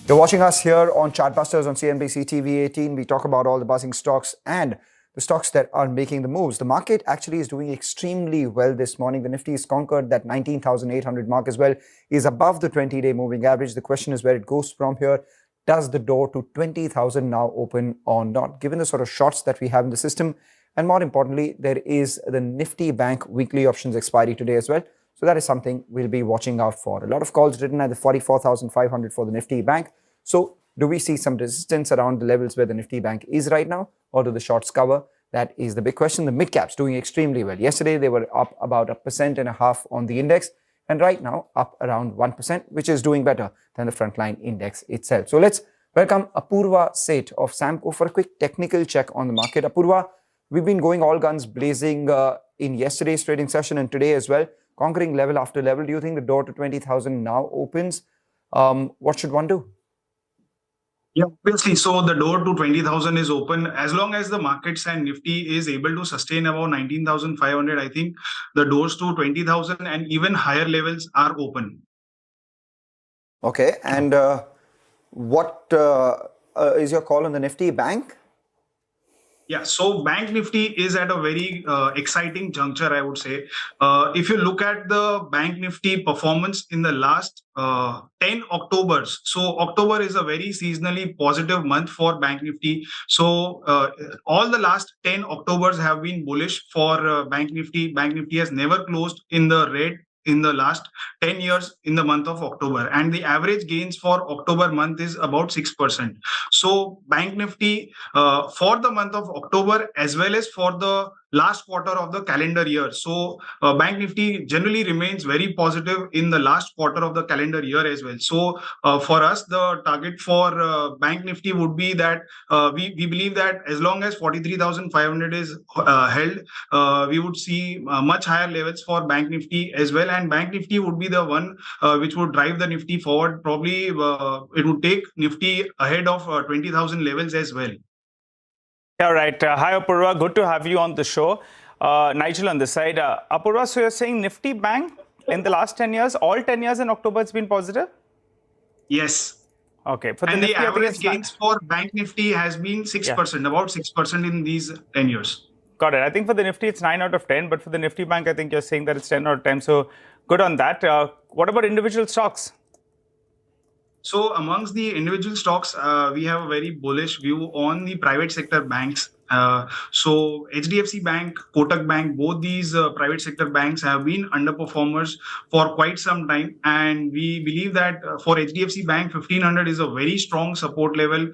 You're watching us here on Chartbusters on CNBC TV18. We talk about all the buzzing stocks and the stocks that are making the moves. The market actually is doing extremely well this morning. The Nifty has conquered that 19,800 mark as well, is above the 20-day moving average. The question is where it goes from here. Does the door to 20,000 now open or not? Given the sort of shots that we have in the system, and more importantly, there is the Nifty Bank weekly options expiry today as well. So that is something we'll be watching out for. A lot of calls written at the 44,500 for the Nifty Bank. So do we see some resistance around the levels where the Nifty Bank is right now, or do the shorts cover? That is the big question. The mid caps doing extremely well. Yesterday, they were up about 1.5% on the index, and right now up around 1%, which is doing better than the frontline index itself. So let's welcome Apurva Sheth of Samco for a quick technical check on the market. Apurva, we've been going all guns blazing in yesterday's trading session and today as well, conquering level after level. Do you think the door to 20,000 now opens? What should one do? Yeah, obviously. So the door to 20,000 is open. As long as the markets and Nifty is able to sustain about 19,500, I think the doors to 20,000 and even higher levels are open. Okay. And what is your call on the Nifty Bank? Yeah, so Bank Nifty is at a very exciting juncture, I would say. If you look at the Bank Nifty performance in the last 10 Octobers, so October is a very seasonally positive month for Bank Nifty. So all the last 10 Octobers have been bullish for Bank Nifty. Bank Nifty has never closed in the red in the last 10 years in the month of October, and the average gains for October month is about 6%. So Bank Nifty for the month of October as well as for the last quarter of the calendar year. So Bank Nifty generally remains very positive in the last quarter of the calendar year as well. So for us, the target for Bank Nifty would be that we believe that as long as 43,500 is held, we would see much higher levels for Bank Nifty as well. And Bank Nifty would be the one which would drive the Nifty forward. Probably it would take Nifty ahead of 20,000 levels as well. All right. Hi, Apurva. Good to have you on the show. Nigel on this side. Apurva, so you're saying Nifty Bank in the last 10 years, all 10 years in October, it's been positive? Yes. Okay. And the average gains for Bank Nifty has been 6%, about 6% in these 10 years. Got it. I think for the Nifty, it's 9 out of 10. But for the Nifty Bank, I think you're saying that it's 10 out of 10. So good on that. What about individual stocks? So amongst the individual stocks, we have a very bullish view on the private sector banks. So HDFC Bank, Kotak Bank, both these private sector banks have been underperformers for quite some time. And we believe that for HDFC Bank, 1500 is a very strong support level.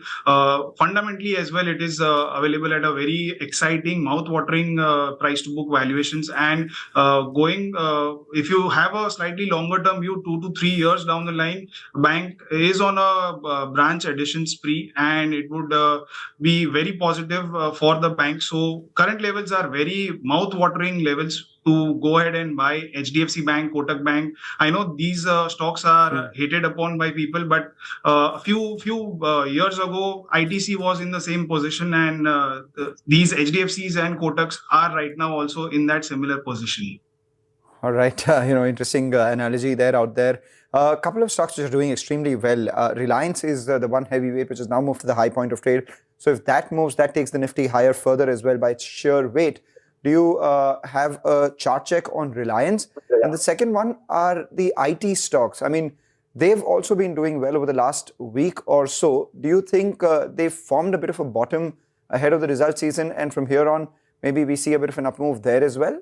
Fundamentally as well, it is available at a very exciting, mouth-watering price to book valuations. And if you have a slightly longer term view, 2 to 3 years down the line, bank is on a branch addition spree, and it would be very positive for the bank. So current levels are very mouth-watering levels to go ahead and buy HDFC Bank, Kotak Bank. I know these stocks are hated upon by people, but a few years ago, ITC was in the same position, and these HDFCs and Kotaks are right now also in that similar position. All right, interesting analogy there out there. A couple of stocks which are doing extremely well. Reliance is the one heavyweight which has now moved to the high point of trade. So if that moves, that takes the Nifty higher further as well by its sheer weight. Do you have a chart check on Reliance? And the second one are the IT stocks. I mean, they've also been doing well over the last week or so. Do you think they've formed a bit of a bottom ahead of the result season, and from here on, maybe we see a bit of an up move there as well?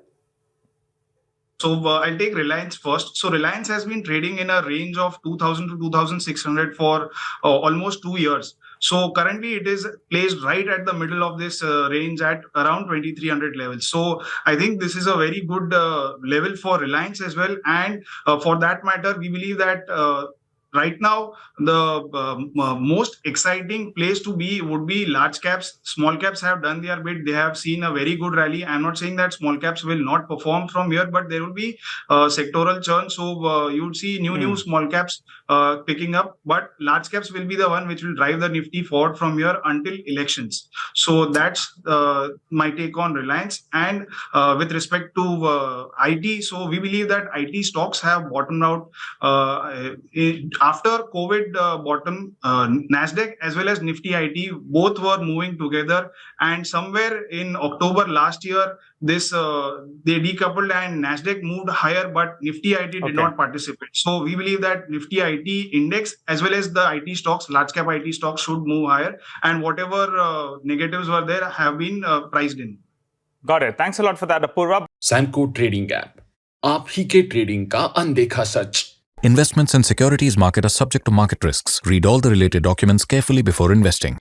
So I'll take Reliance first. So Reliance has been trading in a range of 2,000 to 2,600 for almost 2 years. So currently it is placed right at the middle of this range at around 2,300 levels. So I think this is a very good level for Reliance as well. And for that matter, we believe that right now, the most exciting place to be would be large caps. Small caps have done their bit. They have seen a very good rally. I'm not saying that small caps will not perform from here, but there will be sectoral churn. So you would see new small caps picking up, but large caps will be the one which will drive the Nifty forward from here until elections. So that's my take on Reliance. And with respect to IT, so we believe that IT stocks have bottomed out after COVID bottom. Nasdaq as well as Nifty IT both were moving together, and somewhere in October last year, this they decoupled and Nasdaq moved higher, but Nifty IT did not participate. So we believe that Nifty IT Index as well as the IT stocks, large cap IT stocks, should move higher, and whatever negatives were there have been priced in. Got it. Thanks a lot for that, Apurva. Samco Trading App, आप ही के trading का अनदेखा सच. Investments in securities market are subject to market risks. Read all the related documents carefully before investing.